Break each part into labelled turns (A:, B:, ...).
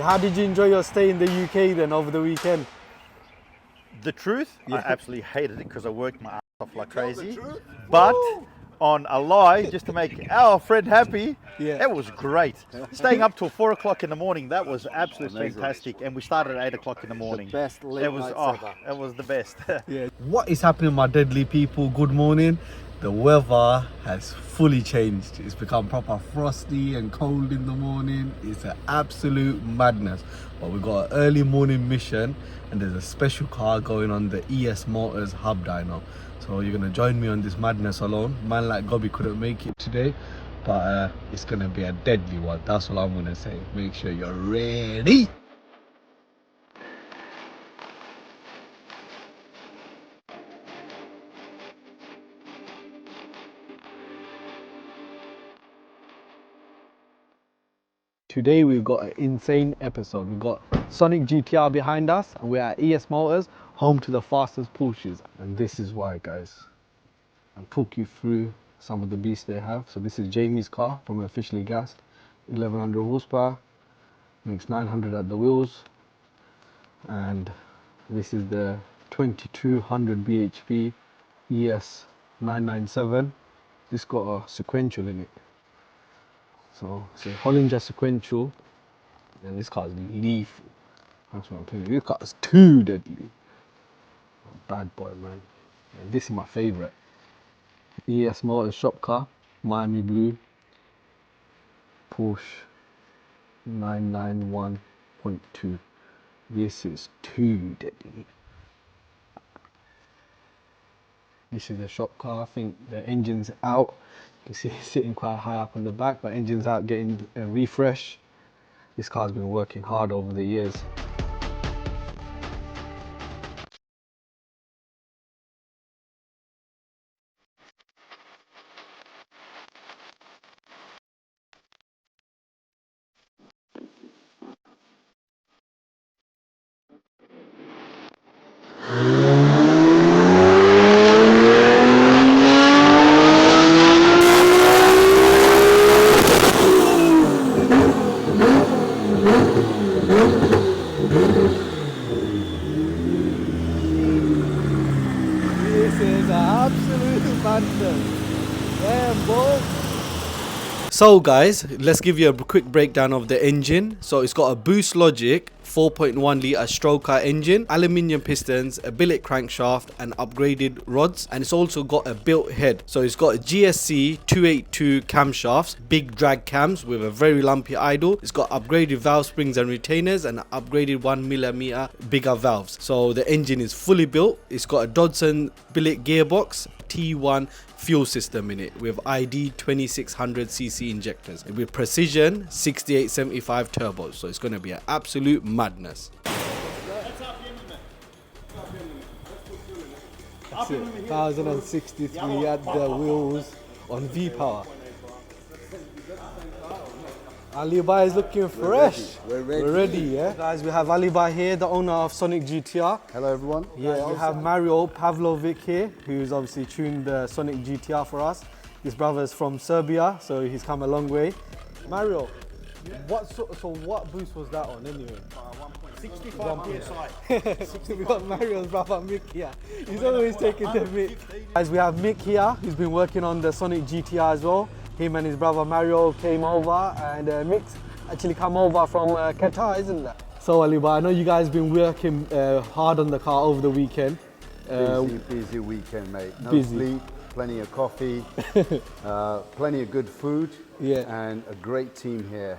A: good. How did you enjoy your stay in the UK then over the weekend?
B: The truth, I absolutely hated it because I worked my ass off like crazy. But on a lie, just to make our friend happy, it was great. Staying up till 4 o'clock in the morning, that was absolutely fantastic. And we started at 8 o'clock in the morning.
C: The best late nights ever.
B: It was the best.
A: What is happening, my deadly people? Good morning. The weather has fully changed. It's become proper frosty and cold in the morning. It's an absolute madness. But we've got an early morning mission and there's a special car going on the ES Motors hub dyno. So you're gonna join me on this madness alone. Man like Gobbee couldn't make it today, but it's gonna be a deadly one. That's all I'm gonna say. Make sure you're ready. Today we've got an insane episode. We've got Sonic GTR behind us and we're at ES Motors, home to the fastest Porsches. And this is why, guys. I'll talk you through some of the beasts they have. So this is Jamie's car from Officially Gassed, 1100 horsepower, makes 900 at the wheels. And this is the 2200 bhp ES 997. This got a sequential in it. So it's a Hollinger sequential, and this car's lethal. That's what I'm telling you. This car's too deadly. Bad boy, man. And this is my favourite. ES Motors shop car, Miami blue, Porsche 991.2. This is too deadly. This is a shop car. I think the engine's out. You can see it's sitting quite high up on the back, but engine's out getting a refresh. This car's been working hard over the years. So guys, let's give you a quick breakdown of the engine. So it's got a Boost Logic 4.1 litre stroke car engine, aluminium pistons, a billet crankshaft and upgraded rods, and it's also got a built head. So it's got a GSC 282 camshafts, big drag cams with a very lumpy idle. It's got upgraded valve springs and retainers and upgraded 1mm bigger valves. So the engine is fully built. It's got a Dodson billet gearbox, T1 fuel system in it with ID 2600cc injectors with precision 6875 turbos. So it's going to be an absolute madness. That's it, 1063 at the wheels on V-Power. Alibi is looking fresh.
C: We're ready.
A: We're ready, yeah? Guys, we have Alibi here, the owner of Sonic GTR.
C: Hello everyone.
A: Yeah, we have Mario Pavlovic here, who's obviously tuned the Sonic GTR for us. His brother's from Serbia, so he's come a long way. Mario, what boost was that on anyway?
B: 65 PSI.
A: We got Mario's brother Mick here. He's always taking the Mick. Guys, we have Mick here, who's been working on the Sonic GTR as well. Him and his brother Mario came over, and Mick's actually come over from Qatar, isn't that? So Aliba, I know you guys been working hard on the car over the weekend.
C: Busy weekend, mate. No sleep, plenty of coffee, plenty of good food, and a great team here.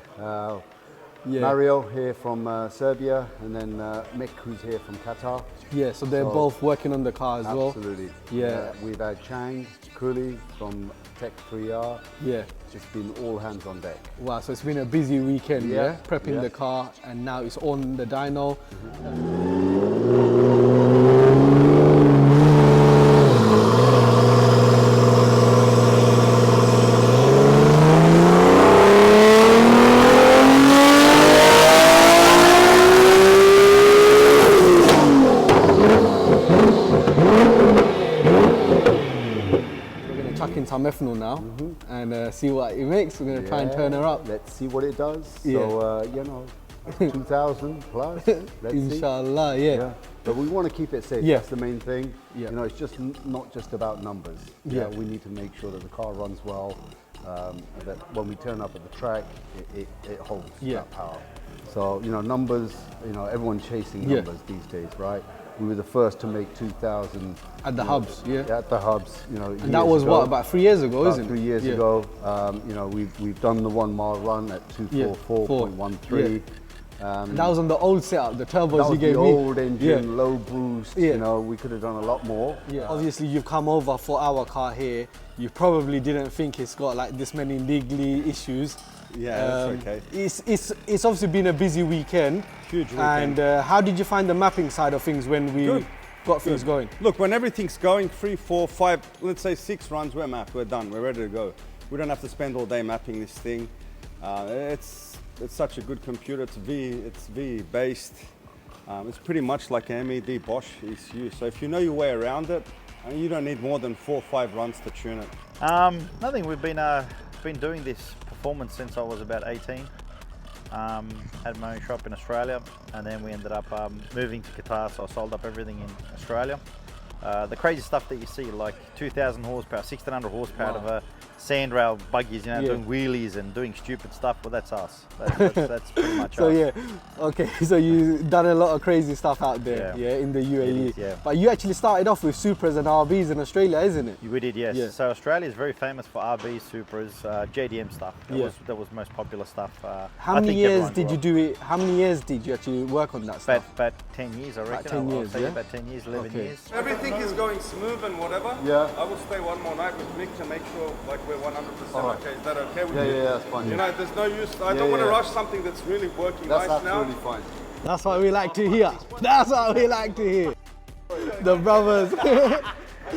C: Mario here from Serbia, and then Mick, who's here from Qatar.
A: Yeah, so they're both working on the car as well.
C: Absolutely.
A: Yeah.
C: We've had Chang, Kuli from Tech 3R.
A: Yeah.
C: Just been all hands on deck.
A: Wow, so it's been a busy weekend, yeah? Prepping the car, and now it's on the dyno. Some ethanol now and see what it makes. We're going to try and turn her up.
C: Let's see what it does.
A: Yeah.
C: So, you know, 2,000 plus. Let's
A: Inshallah,
C: see.
A: yeah.
C: But we want to keep it safe.
A: Yeah.
C: That's the main thing.
A: Yeah.
C: You know, it's just not just about numbers.
A: Yeah.
C: We need to make sure that the car runs well. That when we turn up at the track, it holds that power. So, you know, numbers, you know, everyone's chasing numbers these days, right? We were the first to make 2,000
A: at the hubs,
C: at the hubs, you know.
A: And that was
C: ago.
A: what, about 3 years ago, isn't it?
C: 3 years ago. You know, we've done the 1 mile run at 244.13.
A: And that was on the old setup, the turbos
C: that was
A: you gave
C: the
A: me.
C: old engine, low boost.
A: Yeah.
C: You know, we could have done a lot more.
A: Yeah. Obviously, you've come over for our car here. You probably didn't think it's got like this many niggly issues.
D: Yeah, that's okay.
A: It's obviously been a busy weekend.
D: Huge weekend.
A: And how did you find the mapping side of things when we got things going?
D: Look, when everything's going, 3, 4, 5, let's say 6 runs, we're mapped, we're done, we're ready to go. We don't have to spend all day mapping this thing. It's such a good computer. It's V based. It's pretty much like an MED Bosch ECU. So if you know your way around it, you don't need more than 4 or 5 runs to tune it.
B: Nothing. We've been doing this performance since I was about 18. Had my own shop in Australia, and then we ended up moving to Qatar. So I sold up everything in Australia. The crazy stuff that you see, like 2,000 horsepower, 1,600 horsepower of a sandrail buggies, you know, doing wheelies and doing stupid stuff. Well, that's us. That's pretty much
A: so
B: us.
A: Okay. So you've done a lot of crazy stuff out there, in the UAE. But you actually started off with Supras and RBs in Australia, isn't it?
B: We did, yes. So Australia is very famous for RBs, Supras, JDM stuff. That was most popular stuff.
A: How many years did you do it? How many years did you actually work on that stuff?
B: About 10 years, I reckon.
A: About 10 years,
B: about 10 years, 11 years.
E: Everything is going smooth and whatever.
C: Yeah.
E: I will stay one more night with Mick to make sure like we're 100% okay. Is that okay with you?
C: Yeah, that's fine.
E: You know, there's no use. I don't want to rush something that's really working
C: That's
E: nice now.
C: absolutely fine.
A: That's what we like to hear. That's what we like to hear. The brothers.
E: I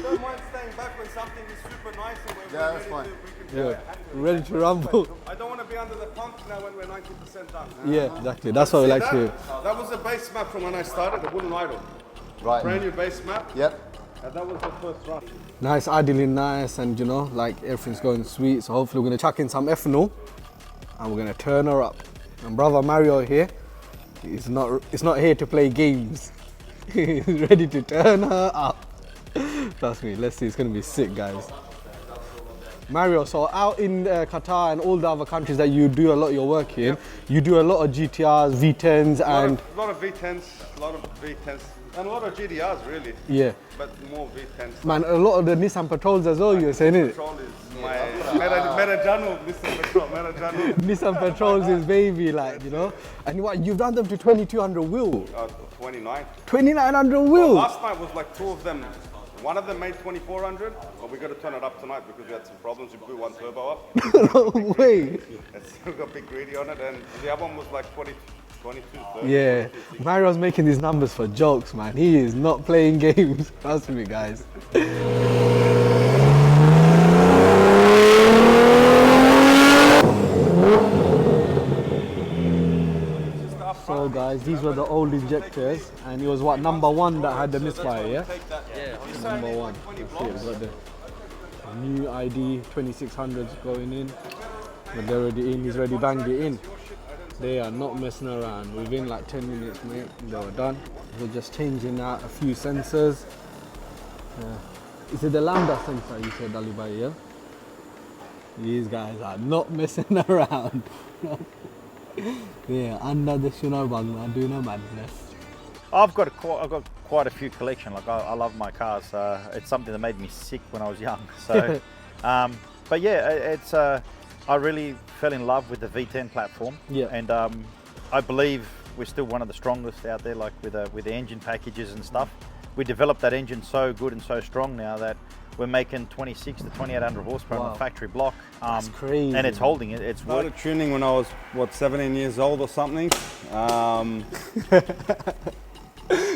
E: don't mind staying back when something is super nice and we're ready
C: that's fine.
E: we can do it.
A: Ready to rumble.
E: I don't want to be under the pump now when we're 90% done.
A: Yeah, exactly. That's what we like to hear.
E: That was a base map from when I started. It wouldn't idle.
C: Right.
E: Brand new base map.
C: Yep.
E: And that was the first run.
A: Nice, idling nice, and you know, like everything's going sweet. So hopefully we're gonna chuck in some ethanol and we're gonna turn her up. And brother Mario here, he's not here to play games. He's ready to turn her up. Trust me, let's see, it's gonna be sick, guys. Mario, so out in Qatar and all the other countries that you do a lot of your work in, you do a lot of GTRs, V10s, and
E: a lot of V10s, and a lot of GDRs really.
A: Yeah.
E: But more V10s.
A: Man, a lot of the Nissan Patrols as well, you're saying it?
E: Patrol is my Merajano, Nissan Patrol, Merajano.
A: Nissan Patrols is baby, like, you know? And what, you've done them to 2200 wheel?
E: 29.
A: 2900 wheel?
E: Last night was like 2 of them. One of them made 2400, but we got to turn it up tonight because we had some problems. We blew one turbo up.
A: No way.
E: It's still got a bit greedy on it, and the other one was like 22, 30.
A: Yeah, Mario's making these numbers for jokes, man. He is not playing games. Trust me, guys. So guys, these were the old injectors, and it was what, number 1 that had the misfire, yeah?
E: Yeah.
A: Number 1. That's it, we got the new ID 2600s going in. But they're already in, he's already banged it in. They are not messing around. Within like 10 minutes, mate, they were done. We're just changing out a few sensors. Is it the lambda sensor you said, Alibai, yeah? These guys are not messing around. Yeah, under the Shunarbang, I'm doing a madness.
B: I've got quite a few collection. Like I love my cars. It's something that made me sick when I was young. So, but yeah, it's I really fell in love with the V10 platform.
A: Yeah.
B: And I believe we're still one of the strongest out there. Like with the engine packages and stuff. We developed that engine so good and so strong now that we're making 26 to 2800 horsepower on the factory block.
A: That's crazy.
B: And it's holding it. It's
D: Started tuning when I was, 17 years old or something.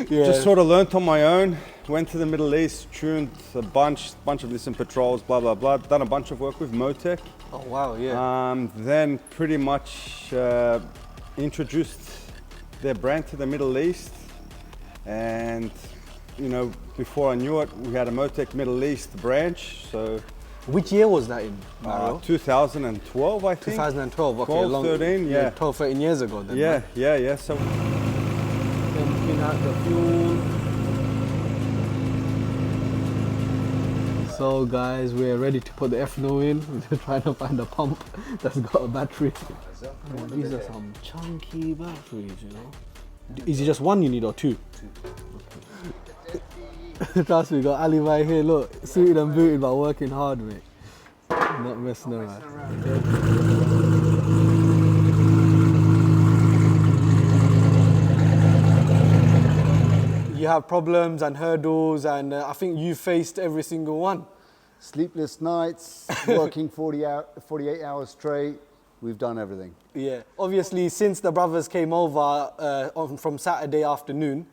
D: Just sort of learnt on my own. Went to the Middle East, tuned a bunch of Nissan Patrols, blah, blah, blah. Done a bunch of work with Motec.
A: Oh, wow, yeah.
D: Then pretty much introduced their brand to the Middle East. And, you know, before I knew it, we had a Motec Middle East branch. So
A: Which year was that in, Mario?
D: 2012, I think.
A: 2012, okay.
D: 12, 13, yeah.
A: 12, 13 years ago then.
D: Yeah,
A: Right?
D: yeah. So
A: Emptying out the fuel. So guys, we're ready to put the ethanol in. We're just trying to find a pump that's got a battery. Oh, these are some chunky batteries, you know. Is it just one you need or two? Okay. Trust me, got Ali right here, look, suited and booted but working hard, mate. Not messing around. You have problems and hurdles, and I think you faced every single one.
C: Sleepless nights, working 48 hours straight. We've done everything.
A: Yeah, obviously since the brothers came over from Saturday afternoon,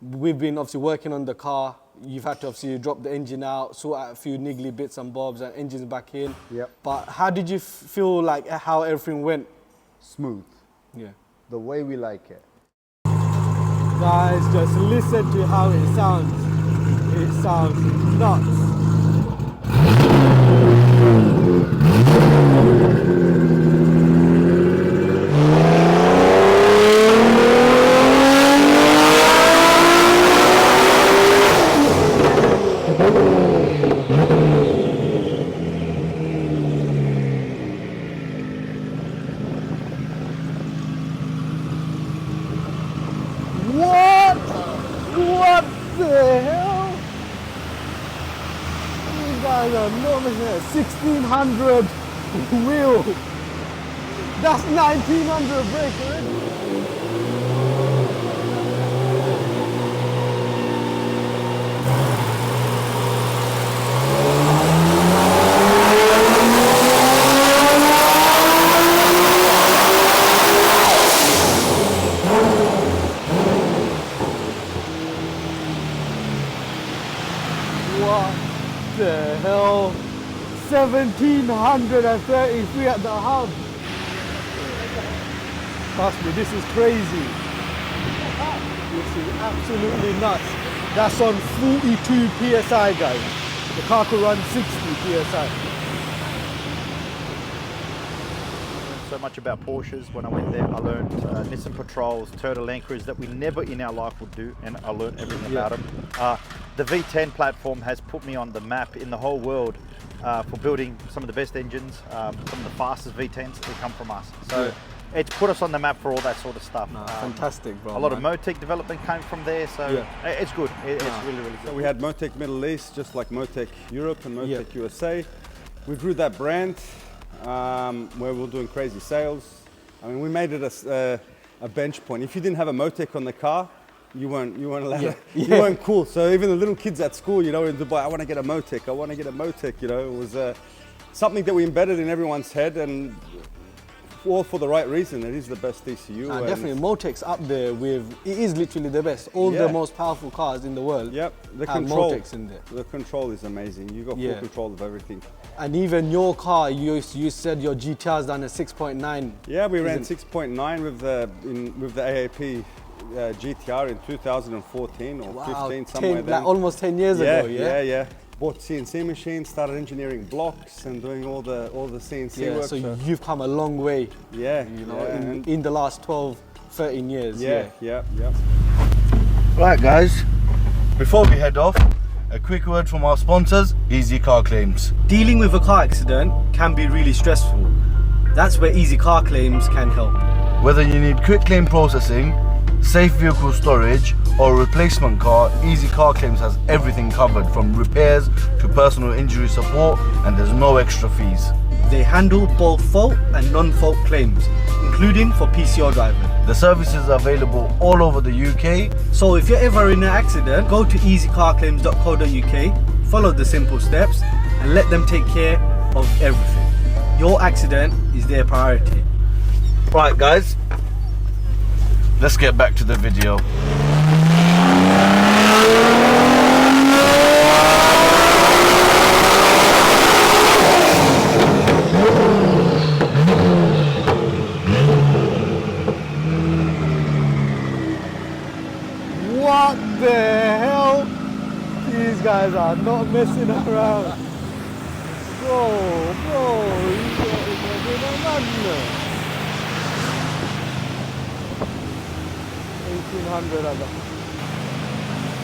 A: we've been obviously working on the car. You've had to obviously drop the engine out, sort out a few niggly bits and bobs, and engine's back in.
C: Yep.
A: But how did you feel like how everything went?
C: Smooth.
A: Yeah.
C: The way we like it.
A: Guys, just listen to how it sounds. It sounds nuts. What the hell? These guys are enormous here. 1600 wheel. That's 1900 brake already. What the hell? 1733 at the hub. Trust me, this is crazy. This is absolutely nuts. That's on 42 PSI, guys. The car could run 60 PSI.
B: So much about Porsches. When I went there, I learned Nissan Patrols, Turtle Anchors that we never in our life would do, and I learned everything about them. The V10 platform has put me on the map in the whole world for building some of the best engines, some of the fastest V10s that come from us. So it's put us on the map for all that sort of stuff.
A: No, fantastic, bro.
B: A lot of Motec development came from there, so it's good. It's really, really good.
D: So we had Motec Middle East, just like Motec Europe and Motec USA. We grew that brand where we were doing crazy sales. I mean, we made it a bench point. If you didn't have a Motec on the car, you weren't allowed. You weren't cool. So even the little kids at school, you know, in Dubai, I want to get a Motec. I want to get a Motec. You know, it was something that we embedded in everyone's head, and all for the right reason. It is the best ECU.
A: Definitely, Motec's up there with. It is literally the best. All the most powerful cars in the world.
D: Yep, the
A: have
D: control.
A: Motec's in there.
D: The control is amazing. You got full control of everything.
A: And even your car, you said your GTR's done a 6.9.
D: Yeah, we ran 6.9 with the AAP GTR in 2014 or 15, somewhere there.
A: Like almost 10 years ago, yeah?
D: Yeah. Bought CNC machines, started engineering blocks and doing all the CNC work.
A: So you've come a long way.
D: Yeah,
A: you know, in the last 12, 13 years.
D: Yeah.
F: Right, guys. Before we head off, a quick word from our sponsors, Easy Car Claims.
A: Dealing with a car accident can be really stressful. That's where Easy Car Claims can help.
F: Whether you need quick claim processing, safe vehicle storage, or a replacement car, Easy Car Claims has everything covered, from repairs to personal injury support, and there's no extra fees.
A: They handle both fault and non-fault claims, including for PCO drivers.
F: The service is available all over the UK.
A: So if you're ever in an accident, go to easycarclaims.co.uk, follow the simple steps, and let them take care of everything. Your accident is their priority.
F: Right, guys, let's get back to the video.
A: What the hell? These guys are not messing around. Bro, you're a madness. 1800 at the...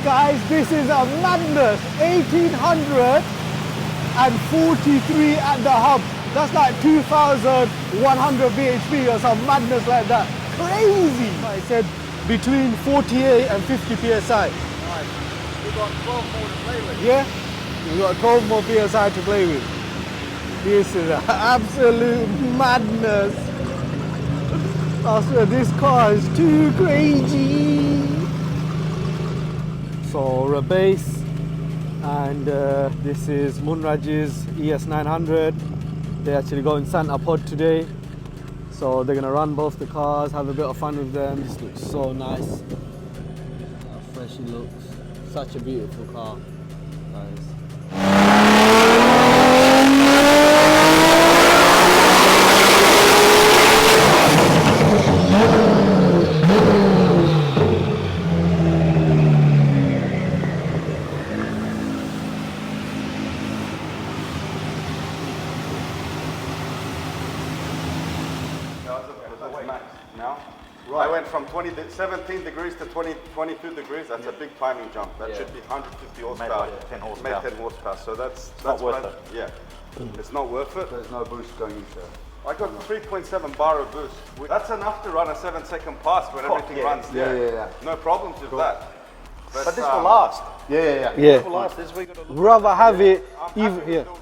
A: Guys, this is a madness. 1843 at the hub. That's like 2,100 bhp or some madness like that. Crazy. I said between 48 and 50 psi.
B: Nice. We've got 12 more to play with.
A: Yeah, we got 12 more psi to play with. This is absolute madness. I swear this car is too crazy. So Rebase, and this is Munraj's ES900. They actually go in Santa Pod today. So they're gonna run both the cars, have a bit of fun with them. This looks so nice. How fresh it looks. Such a beautiful car, guys.
E: Now, I went from 17 degrees to 22 degrees. That's a big timing jump. That should be 150 horsepower.
B: Made 10 horsepower.
E: Made 10 horsepower. So that's
B: not worth it.
E: Yeah, it's not worth it.
C: There's no boost going into it.
E: I got 3.7 bar of boost. That's enough to run a 7-second pass when everything runs.
C: Yeah.
E: No problems with that.
B: But this will last.
C: Yeah.
B: This will last. This week.
A: Rather have it
E: I'm
A: even
E: happy
A: here.
E: with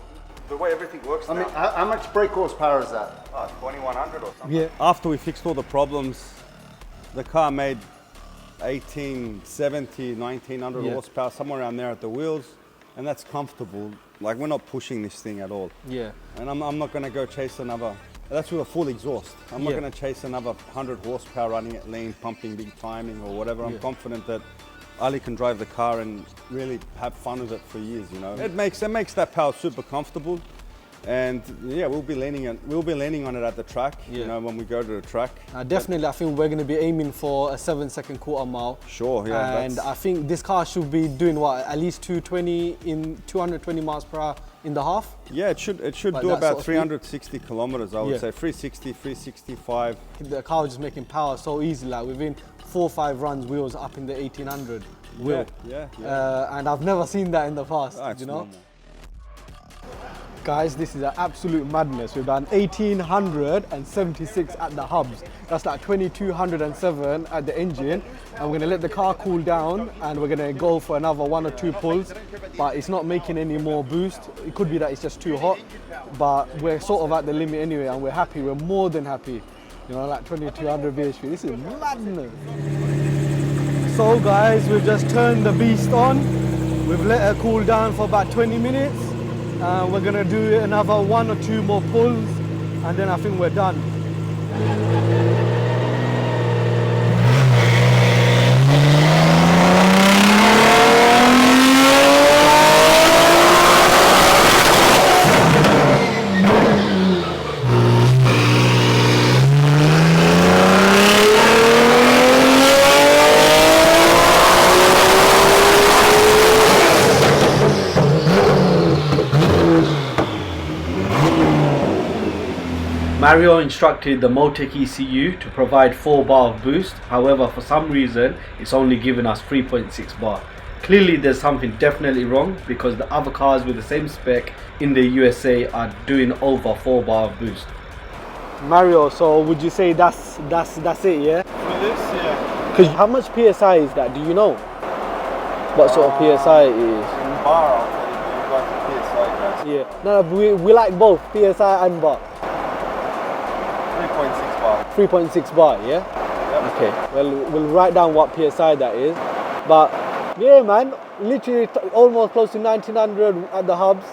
E: the way everything works
C: I mean,
E: now.
C: how much brake horsepower is that?
E: 2100 or something.
A: Yeah.
D: After we fixed all the problems, the car made 1870, 1900
A: Yeah.
D: horsepower, somewhere around there at the wheels, and that's comfortable. Like, we're not pushing this thing at all.
A: Yeah.
D: And I'm not going to go chase another. That's with a full exhaust. I'm not
A: Yeah.
D: going to chase another 100 horsepower running it lean, pumping big timing or whatever. I'm confident that Ali can drive the car and really have fun with it for years. You know, it makes that power super comfortable. And yeah, we'll be leaning on it at the track.
A: Yeah.
D: You know, when we go to the track.
A: Definitely, I think we're going to be aiming for a 7-second quarter mile.
D: Sure, yeah.
A: And I think this car should be doing what, at least 220 miles per hour in the half.
D: Yeah, it should
A: Like
D: do
A: that sort
D: about
A: of
D: 360 kilometers. I would
A: Yeah.
D: say 360, 365.
A: The car was just making power so easy. Like within 4 or 5 runs, we was up in the 1800 wheel.
D: Yeah.
A: And I've never seen that in the past.
D: It's
A: you know.
D: normal.
A: Guys, this is an absolute madness. We've done 1876 at the hubs. That's like 2207 at the engine. And we're gonna let the car cool down and we're gonna go for another 1 or 2 pulls, but it's not making any more boost. It could be that it's just too hot, but we're sort of at the limit anyway and we're happy, we're more than happy. You know, like 2200 bhp, this is madness. So guys, we've just turned the beast on. We've let her cool down for about 20 minutes. We're gonna do another 1 or 2 more pulls and then I think we're done. Mario instructed the Motec ECU to provide 4 bar of boost. However, for some reason, it's only given us 3.6 bar. Clearly, there's something definitely wrong because the other cars with the same spec in the USA are doing over 4 bar of boost. Mario, so would you say that's it, yeah?
E: For this, yeah.
A: Because how much PSI is that? Do you know? What sort of PSI it is?
E: In bar, I'll tell you got the PSI, guys.
A: Yeah. No, we like both PSI and bar.
E: 3.6 bar.
A: 3.6 bar, yeah?
E: Yep.
A: Okay, well, we'll write down what PSI that is. But yeah, man, literally almost close to 1900 at the hubs,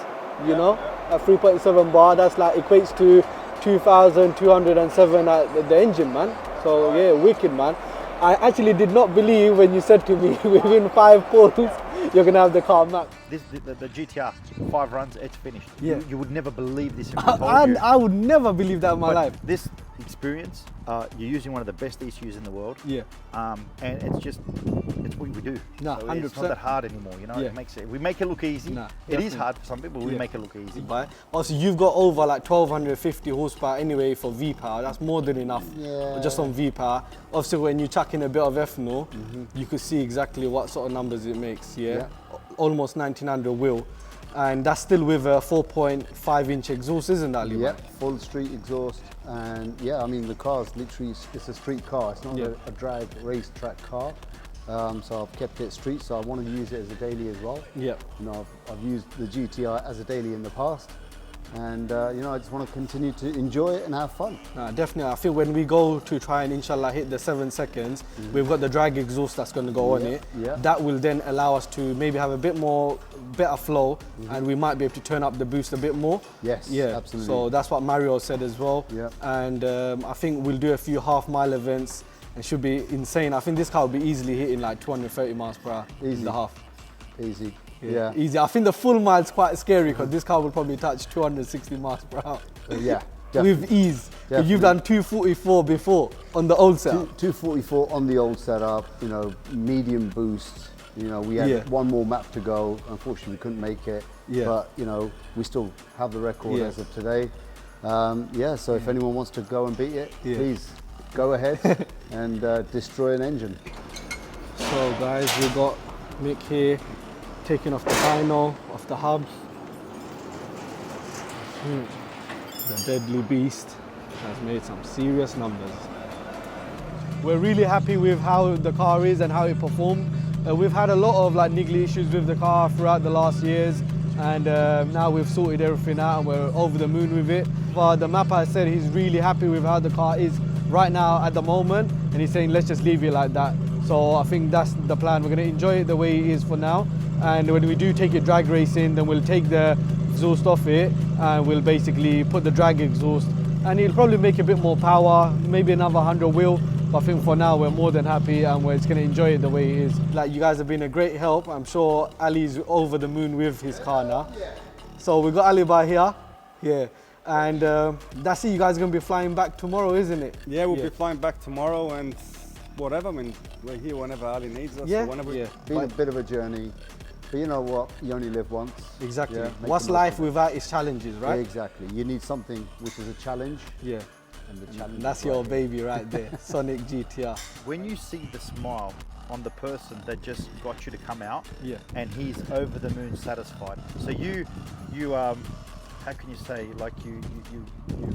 A: you know, at 3.7 bar. That's like equates to 2207 at the engine, man. So yeah, wicked, man. I actually did not believe when you said to me within 5 pulls you're gonna have the car max.
B: The GTR, 5 runs, it's finished.
A: Yeah.
B: You would never believe this if I told you.
A: I would never believe that in my life.
B: This experience. You're using one of the best ECUs in the world.
A: Yeah.
B: And it's what we do.
A: No,
B: so
A: 100%.
B: it's not that hard anymore, you know.
A: Yeah.
B: we make it look easy.
A: Nah,
B: it is
A: definitely.
B: hard for some people. We
A: Yeah.
B: make it look easy.
G: But also, you've got over like 1250 horsepower anyway for V-Power. That's more than enough just on V-Power. Obviously, when you chuck in a bit of ethanol, you could see exactly what sort of numbers it makes, yeah? Almost 1900 wheel. And that's still with a 4.5-inch exhaust, isn't that, Lee?
C: Yep, full street exhaust, and yeah, I mean the car's literally, it's a street car. It's not a drag racetrack car. So I've kept it street, so I wanted to use it as a daily as well.
G: Yep.
C: You know, I've used the GTR as a daily in the past, and you know, I just want to continue to enjoy it and have fun.
G: Definitely. I feel when we go to try and inshallah hit the 7 seconds, we've got the drag exhaust that's going to go on it.
C: Yeah.
G: That will then allow us to maybe have a bit more better flow, and we might be able to turn up the boost a bit more.
C: Yes,
G: Yeah,
C: absolutely.
G: so that's what Mario said as well.
C: Yeah.
G: And I think we'll do a few half-mile events. It should be insane. I think this car will be easily hitting like 230 miles per hour in the half.
C: Easy. Yeah.
G: Easy. I think the full mile is quite scary because this car will probably touch 260 miles per hour.
C: Yeah.
G: With ease.
C: Definitely.
G: You've done 244 before on the old setup.
C: 244 on the old setup, you know, medium boost. You know, we had one more map to go. Unfortunately, we couldn't make it.
G: Yeah.
C: But, you know, we still have the record as of today. Yeah, so if anyone wants to go and beat it, please go ahead and destroy an engine.
G: So guys, we've got Mick here taking off the dyno, off the hubs. The deadly beast has made some serious numbers.
A: We're really happy with how the car is and how it performed. We've had a lot of like niggly issues with the car throughout the last years, and now we've sorted everything out and we're over the moon with it. But the mapper said he's really happy with how the car is right now at the moment, and he's saying let's just leave it like that. So I think that's the plan. We're going to enjoy it the way it is for now, and when we do take it drag racing, then we'll take the exhaust off it and we'll basically put the drag exhaust, and it'll probably make a bit more power, maybe another 100 wheel. But I think for now we're more than happy and we're just going to enjoy it the way it is.
G: Like, you guys have been a great help. I'm sure Ali's over the moon with his car now. So we've got Ali by here. Yeah. And that's it. You guys are going to be flying back tomorrow, isn't it?
D: Yeah, we'll be flying back tomorrow and whatever. I mean, we're here whenever Ali needs us.
G: Yeah.
D: So whenever
C: Been a bit of a journey, but you know what? You only live once.
G: Exactly.
C: Yeah, make
G: What's
C: the most
G: life
C: of it.
G: without its challenges, right?
C: Yeah, exactly. You need something which is a challenge.
G: Yeah.
C: And the challenge.
G: That's
C: is
G: your
C: right
G: baby right there, Sonic GTR.
B: When you see the smile on the person that just got you to come out,
G: Yeah.
B: and he's over the moon satisfied. So you how can you say, like you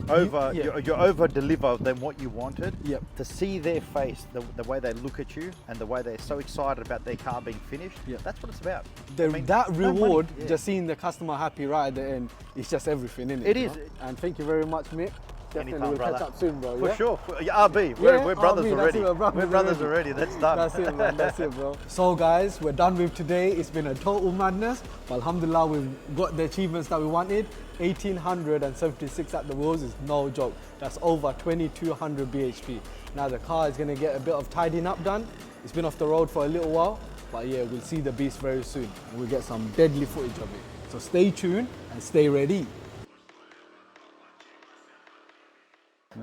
B: over deliver than what you wanted.
G: Yep.
B: To see their face, the way they look at you and the way they're so excited about their car being finished, that's what it's about.
G: That
B: no money,
G: reward,
B: yeah.
G: just seeing the customer happy right at the end, is just everything, isn't it?
B: It
G: you
B: is.
G: know? And thank you very much, Mick. Definitely,
B: Anytime,
G: we'll
B: brother.
G: catch up soon, bro.
B: For
G: yeah?
B: sure. Yeah, RB, we're brothers
G: RB, that's
B: already.
G: it,
B: We're brothers already. That's done.
G: That's it, man. That's it, bro. So, guys, we're done with today. It's been a total madness. But alhamdulillah, we've got the achievements that we wanted. 1876 at the wheels is no joke. That's over 2200 bhp. Now the car is going to get a bit of tidying up done. It's been off the road for a little while, but yeah, we'll see the beast very soon. And we'll get some deadly footage of it. So stay tuned and stay ready.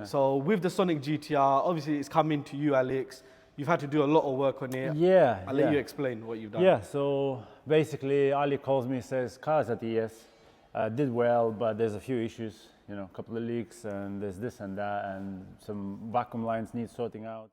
G: So with the Sonic GTR, obviously it's coming to you, Alex. You've had to do a lot of work on it.
H: Yeah.
G: I'll let you explain what you've done.
H: Yeah, so basically Ali calls me, says car's at ES, did well, but there's a few issues, you know, a couple of leaks and there's this and that and some vacuum lines need sorting out.